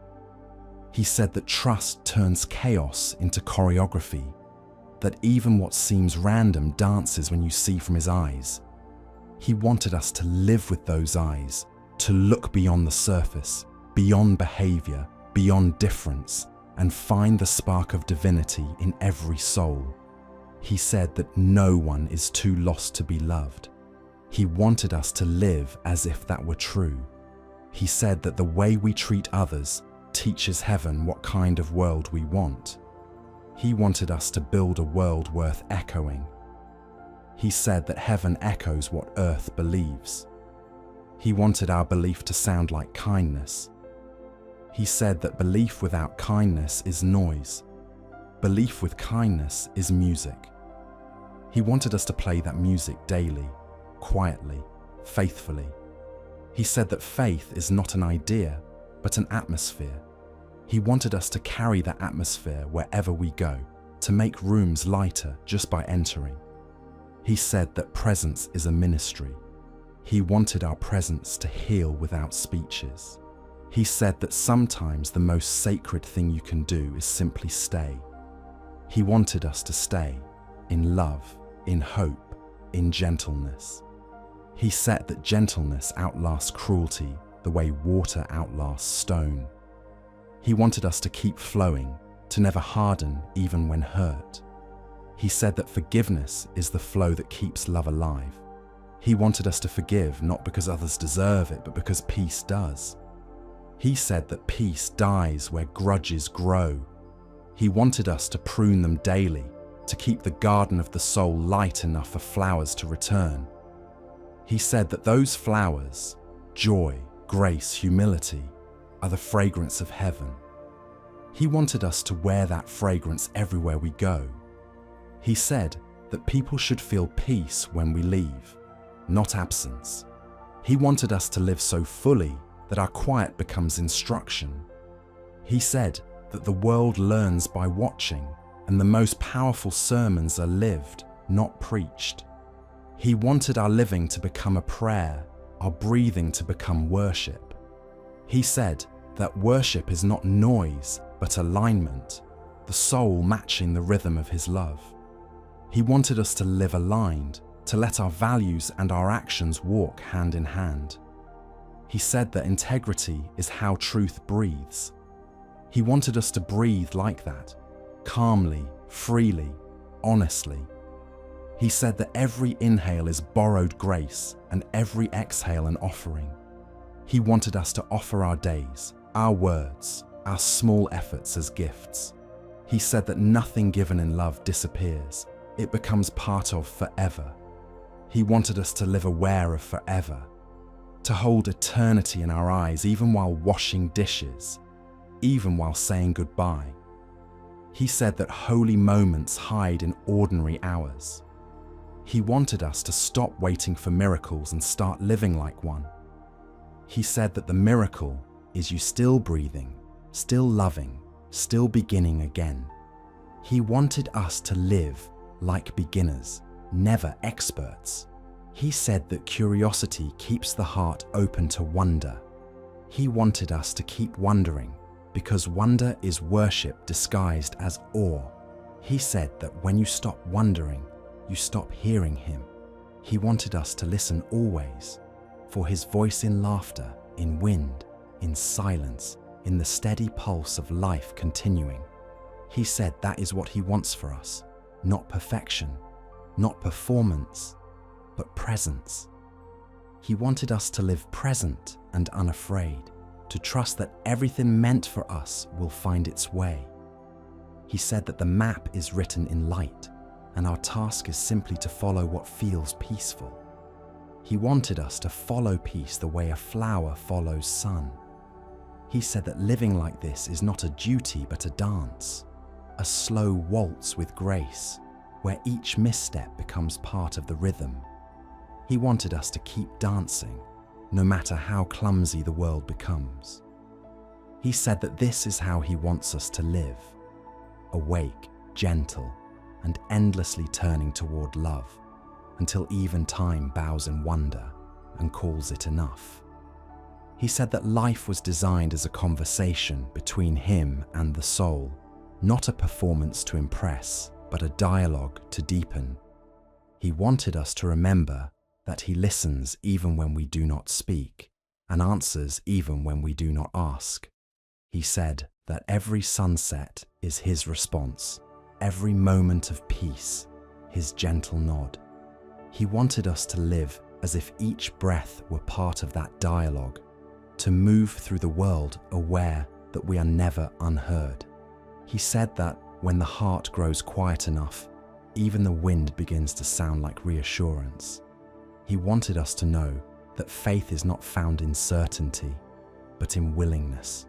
He said that trust turns chaos into choreography, that even what seems random dances when you see from His eyes. He wanted us to live with those eyes, to look beyond the surface, beyond behavior, beyond difference, and find the spark of divinity in every soul. He said that no one is too lost to be loved. He wanted us to live as if that were true. He said that the way we treat others teaches heaven what kind of world we want. He wanted us to build a world worth echoing. He said that heaven echoes what earth believes. He wanted our belief to sound like kindness. He said that belief without kindness is noise. Belief with kindness is music. He wanted us to play that music daily, quietly, faithfully. He said that faith is not an idea, but an atmosphere. He wanted us to carry that atmosphere wherever we go, to make rooms lighter just by entering. He said that presence is a ministry. He wanted our presence to heal without speeches. He said that sometimes the most sacred thing you can do is simply stay. He wanted us to stay in love, in hope, in gentleness. He said that gentleness outlasts cruelty the way water outlasts stone. He wanted us to keep flowing, to never harden even when hurt. He said that forgiveness is the flow that keeps love alive. He wanted us to forgive not because others deserve it, but because peace does. He said that peace dies where grudges grow. He wanted us to prune them daily, to keep the garden of the soul light enough for flowers to return. He said that those flowers, joy, grace, humility, are the fragrance of heaven. He wanted us to wear that fragrance everywhere we go. He said that people should feel peace when we leave, not absence. He wanted us to live so fully that our quiet becomes instruction. He said that the world learns by watching, and the most powerful sermons are lived, not preached. He wanted our living to become a prayer, our breathing to become worship. He said that worship is not noise, but alignment, the soul matching the rhythm of his love. He wanted us to live aligned, to let our values and our actions walk hand in hand. He said that integrity is how truth breathes. He wanted us to breathe like that, calmly, freely, honestly. He said that every inhale is borrowed grace and every exhale an offering. He wanted us to offer our days, our words, our small efforts as gifts. He said that nothing given in love disappears. It becomes part of forever. He wanted us to live aware of forever, to hold eternity in our eyes even while washing dishes, even while saying goodbye. He said that holy moments hide in ordinary hours. He wanted us to stop waiting for miracles and start living like one. He said that the miracle is you still breathing, still loving, still beginning again. He wanted us to live like beginners, never experts. He said that curiosity keeps the heart open to wonder. He wanted us to keep wondering because wonder is worship disguised as awe. He said that when you stop wondering, you stop hearing him. He wanted us to listen always, for his voice in laughter, in wind, in silence, in the steady pulse of life continuing. He said that is what he wants for us, not perfection, not performance, but presence. He wanted us to live present and unafraid, to trust that everything meant for us will find its way. He said that the map is written in light, and our task is simply to follow what feels peaceful. He wanted us to follow peace the way a flower follows sun. He said that living like this is not a duty but a dance, a slow waltz with grace, where each misstep becomes part of the rhythm. He wanted us to keep dancing, no matter how clumsy the world becomes. He said that this is how he wants us to live, awake, gentle, and endlessly turning toward love, until even time bows in wonder and calls it enough. He said that life was designed as a conversation between him and the soul, not a performance to impress, but a dialogue to deepen. He wanted us to remember that he listens even when we do not speak, and answers even when we do not ask. He said that every sunset is his response, every moment of peace, his gentle nod. He wanted us to live as if each breath were part of that dialogue, to move through the world aware that we are never unheard. He said that when the heart grows quiet enough, even the wind begins to sound like reassurance. He wanted us to know that faith is not found in certainty, but in willingness,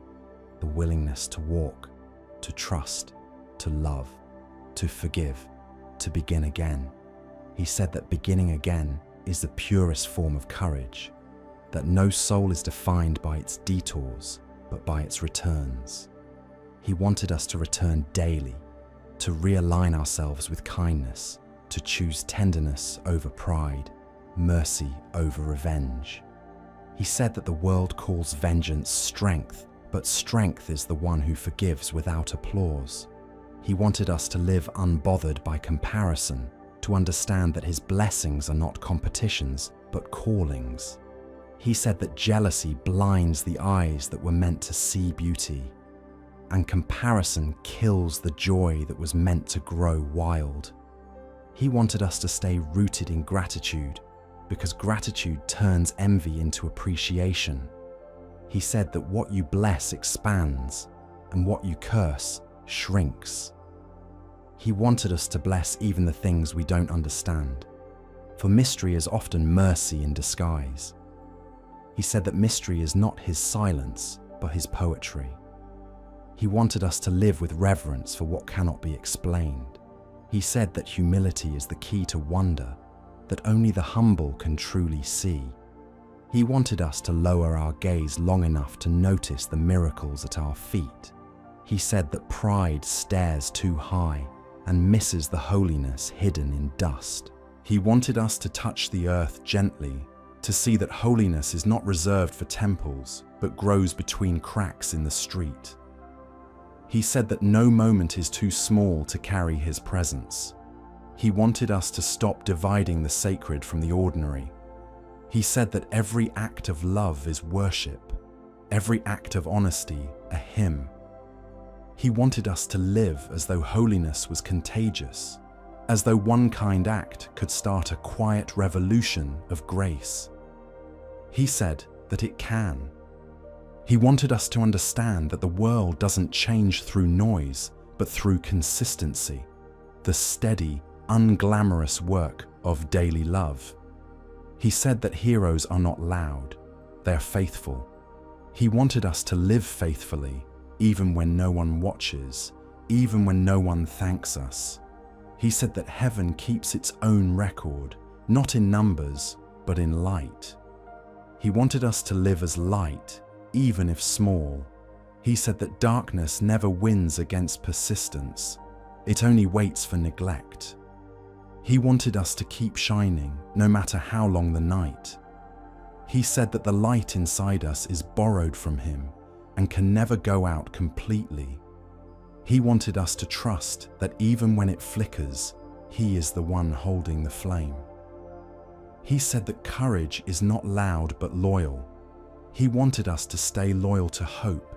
the willingness to walk, to trust, to love, to forgive, to begin again. He said that beginning again is the purest form of courage, that no soul is defined by its detours, but by its returns. He wanted us to return daily, to realign ourselves with kindness, to choose tenderness over pride, mercy over revenge. He said that the world calls vengeance strength, but strength is the one who forgives without applause. He wanted us to live unbothered by comparison, to understand that his blessings are not competitions, but callings. He said that jealousy blinds the eyes that were meant to see beauty, and comparison kills the joy that was meant to grow wild. He wanted us to stay rooted in gratitude, because gratitude turns envy into appreciation. He said that what you bless expands, and what you curse shrinks. He wanted us to bless even the things we don't understand, for mystery is often mercy in disguise. He said that mystery is not his silence, but his poetry. He wanted us to live with reverence for what cannot be explained. He said that humility is the key to wonder, that only the humble can truly see. He wanted us to lower our gaze long enough to notice the miracles at our feet. He said that pride stares too high and misses the holiness hidden in dust. He wanted us to touch the earth gently, to see that holiness is not reserved for temples, but grows between cracks in the street. He said that no moment is too small to carry his presence. He wanted us to stop dividing the sacred from the ordinary. He said that every act of love is worship, every act of honesty a hymn. He wanted us to live as though holiness was contagious, as though one kind act could start a quiet revolution of grace. He said that it can. He wanted us to understand that the world doesn't change through noise, but through consistency, the steady, unglamorous work of daily love. He said that heroes are not loud, they are faithful. He wanted us to live faithfully, even when no one watches, even when no one thanks us. He said that heaven keeps its own record, not in numbers, but in light. He wanted us to live as light, even if small. He said that darkness never wins against persistence. It only waits for neglect. He wanted us to keep shining, no matter how long the night. He said that the light inside us is borrowed from him and can never go out completely. He wanted us to trust that even when it flickers, he is the one holding the flame. He said that courage is not loud but loyal. He wanted us to stay loyal to hope,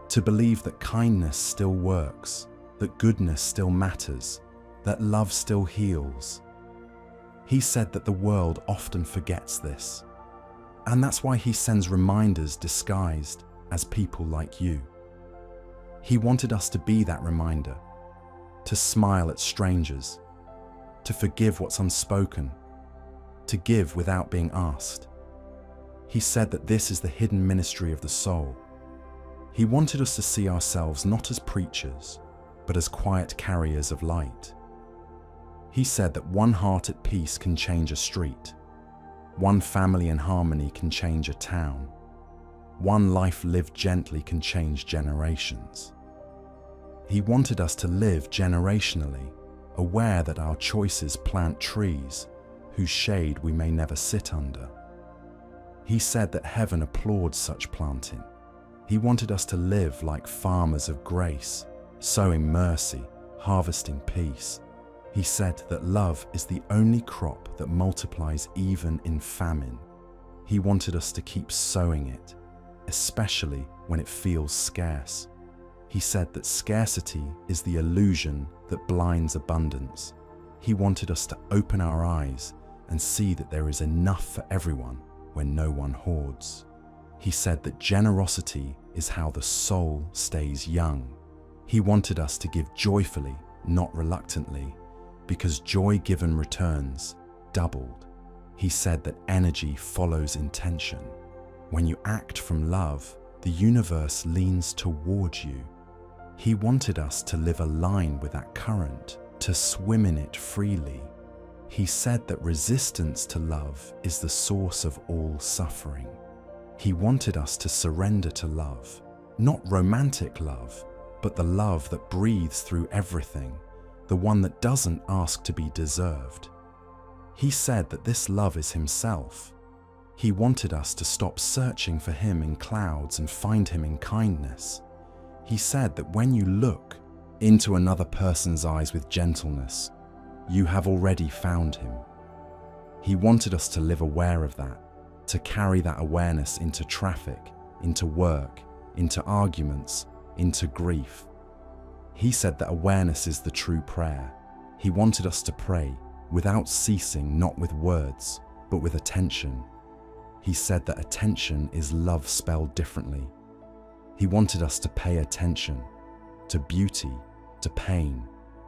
to believe that kindness still works, that goodness still matters, that love still heals. He said that the world often forgets this, and that's why he sends reminders disguised as people like you. He wanted us to be that reminder, to smile at strangers, to forgive what's unspoken, to give without being asked. He said that this is the hidden ministry of the soul. He wanted us to see ourselves not as preachers, but as quiet carriers of light. He said that one heart at peace can change a street. One family in harmony can change a town. One life lived gently can change generations. He wanted us to live generationally, aware that our choices plant trees whose shade we may never sit under. He said that heaven applauds such planting. He wanted us to live like farmers of grace, sowing mercy, harvesting peace. He said that love is the only crop that multiplies even in famine. He wanted us to keep sowing it, especially when it feels scarce. He said that scarcity is the illusion that blinds abundance. He wanted us to open our eyes and see that there is enough for everyone when no one hoards. He said that generosity is how the soul stays young. He wanted us to give joyfully, not reluctantly, because joy given returns doubled. He said that energy follows intention. When you act from love, the universe leans toward you. He wanted us to live aligned with that current, to swim in it freely. He said that resistance to love is the source of all suffering. He wanted us to surrender to love, not romantic love, but the love that breathes through everything, the one that doesn't ask to be deserved. He said that this love is himself. He wanted us to stop searching for Him in clouds and find Him in kindness. He said that when you look into another person's eyes with gentleness, you have already found Him. He wanted us to live aware of that, to carry that awareness into traffic, into work, into arguments, into grief. He said that awareness is the true prayer. He wanted us to pray without ceasing, not with words, but with attention. He said that attention is love spelled differently. He wanted us to pay attention to beauty, to pain,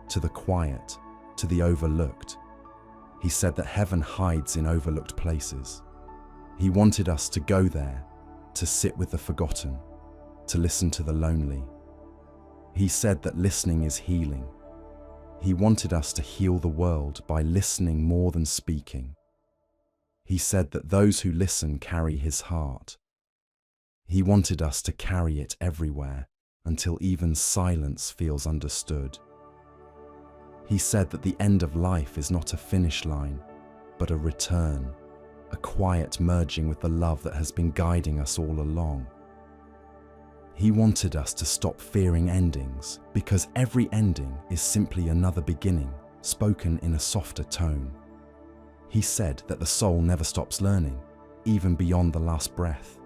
to the quiet, to the overlooked. He said that heaven hides in overlooked places. He wanted us to go there, to sit with the forgotten, to listen to the lonely. He said that listening is healing. He wanted us to heal the world by listening more than speaking. He said that those who listen carry His heart. He wanted us to carry it everywhere until even silence feels understood. He said that the end of life is not a finish line, but a return, a quiet merging with the love that has been guiding us all along. He wanted us to stop fearing endings, because every ending is simply another beginning, spoken in a softer tone. He said that the soul never stops learning, even beyond the last breath.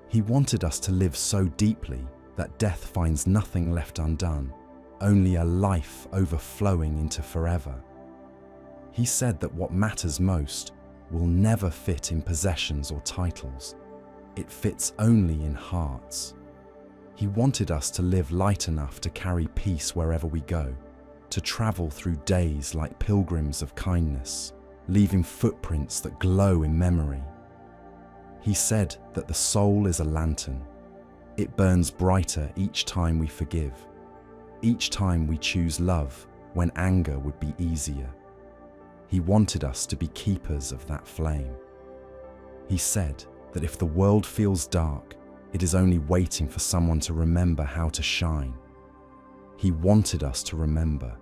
He wanted us to live so deeply that death finds nothing left undone, only a life overflowing into forever. He said that what matters most will never fit in possessions or titles. It fits only in hearts. He wanted us to live light enough to carry peace wherever we go, to travel through days like pilgrims of kindness, leaving footprints that glow in memory. He said that the soul is a lantern. It burns brighter each time we forgive, each time we choose love when anger would be easier. He wanted us to be keepers of that flame. He said that if the world feels dark, it is only waiting for someone to remember how to shine. He wanted us to remember.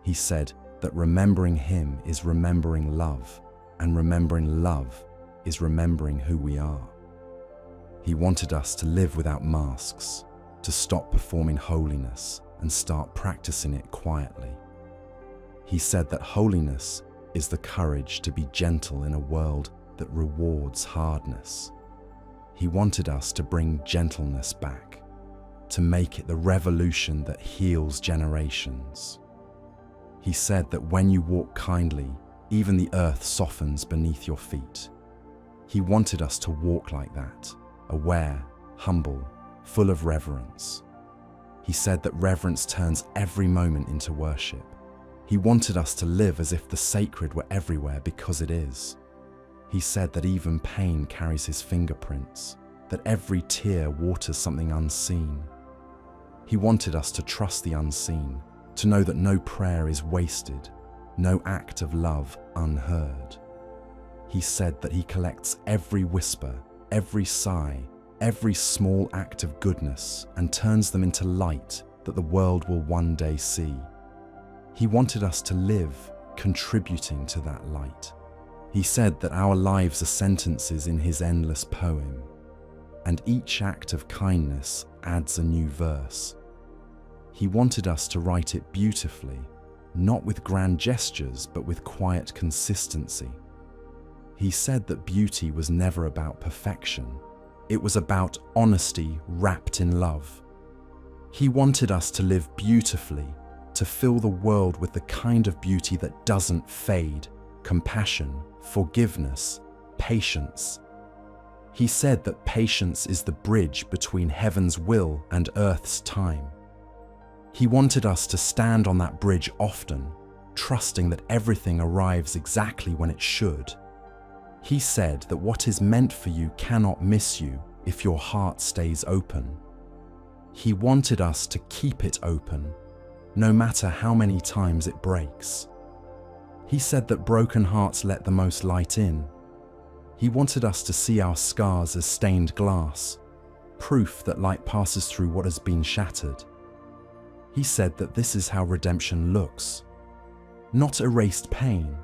He said that remembering Him is remembering love, and remembering love is remembering who we are. He wanted us to live without masks, to stop performing holiness and start practicing it quietly. He said that holiness is the courage to be gentle in a world that rewards hardness. He wanted us to bring gentleness back, to make it the revolution that heals generations. He said that when you walk kindly, even the earth softens beneath your feet. He wanted us to walk like that, aware, humble, full of reverence. He said that reverence turns every moment into worship. He wanted us to live as if the sacred were everywhere, because it is. He said that even pain carries His fingerprints, that every tear waters something unseen. He wanted us to trust the unseen, to know that no prayer is wasted, no act of love unheard. He said that He collects every whisper, every sigh, every small act of goodness and turns them into light that the world will one day see. He wanted us to live contributing to that light. He said that our lives are sentences in His endless poem, and each act of kindness adds a new verse. He wanted us to write it beautifully, not with grand gestures, but with quiet consistency. He said that beauty was never about perfection. It was about honesty wrapped in love. He wanted us to live beautifully, to fill the world with the kind of beauty that doesn't fade, compassion, forgiveness, patience. He said that patience is the bridge between heaven's will and earth's time. He wanted us to stand on that bridge often, trusting that everything arrives exactly when it should. He said that what is meant for you cannot miss you if your heart stays open. He wanted us to keep it open, no matter how many times it breaks. He said that broken hearts let the most light in. He wanted us to see our scars as stained glass, proof that light passes through what has been shattered. He said that this is how redemption looks. Not erased pain,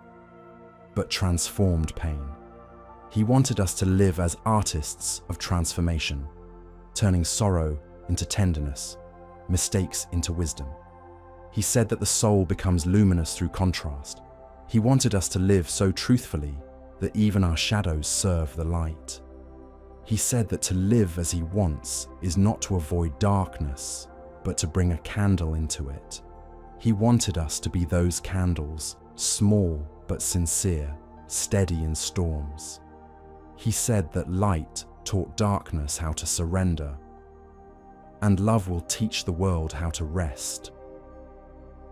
but transformed pain. He wanted us to live as artists of transformation, turning sorrow into tenderness, mistakes into wisdom. He said that the soul becomes luminous through contrast. He wanted us to live so truthfully that even our shadows serve the light. He said that to live as he wants is not to avoid darkness, but to bring a candle into it. He wanted us to be those candles, small but sincere, steady in storms. He said that light taught darkness how to surrender, and love will teach the world how to rest.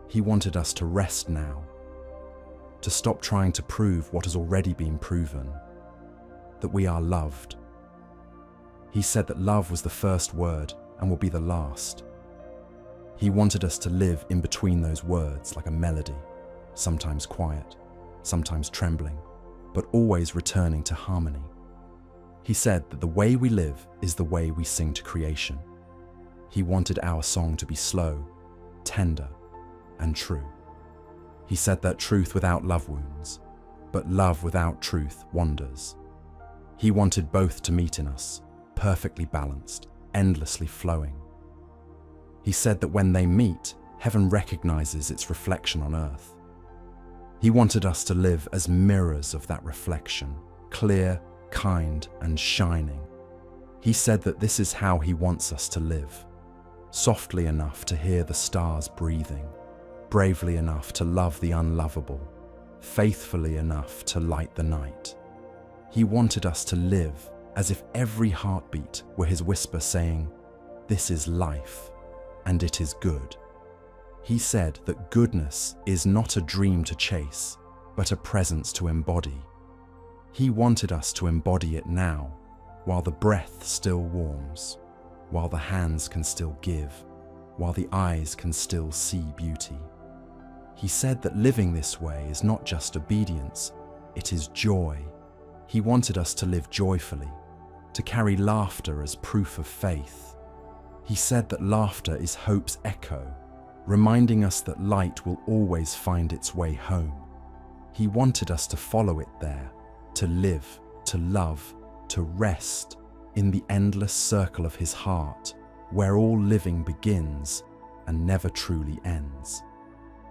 He wanted us to rest now, to stop trying to prove what has already been proven, that we are loved. He said that love was the first word and will be the last. He wanted us to live in between those words like a melody, sometimes quiet, sometimes trembling, but always returning to harmony. He said that the way we live is the way we sing to creation. He wanted our song to be slow, tender, and true. He said that truth without love wounds, but love without truth wanders. He wanted both to meet in us, perfectly balanced, endlessly flowing. He said that when they meet, heaven recognizes its reflection on earth. He wanted us to live as mirrors of that reflection, clear, kind, and shining. He said that this is how he wants us to live, softly enough to hear the stars breathing, bravely enough to love the unlovable, faithfully enough to light the night. He wanted us to live as if every heartbeat were his whisper saying, "This is life, and it is good." He said that goodness is not a dream to chase, but a presence to embody. He wanted us to embody it now, while the breath still warms, while the hands can still give, while the eyes can still see beauty. He said that living this way is not just obedience, it is joy. He wanted us to live joyfully, to carry laughter as proof of faith. He said that laughter is hope's echo, reminding us that light will always find its way home. He wanted us to follow it there, to live, to love, to rest in the endless circle of his heart, where all living begins and never truly ends.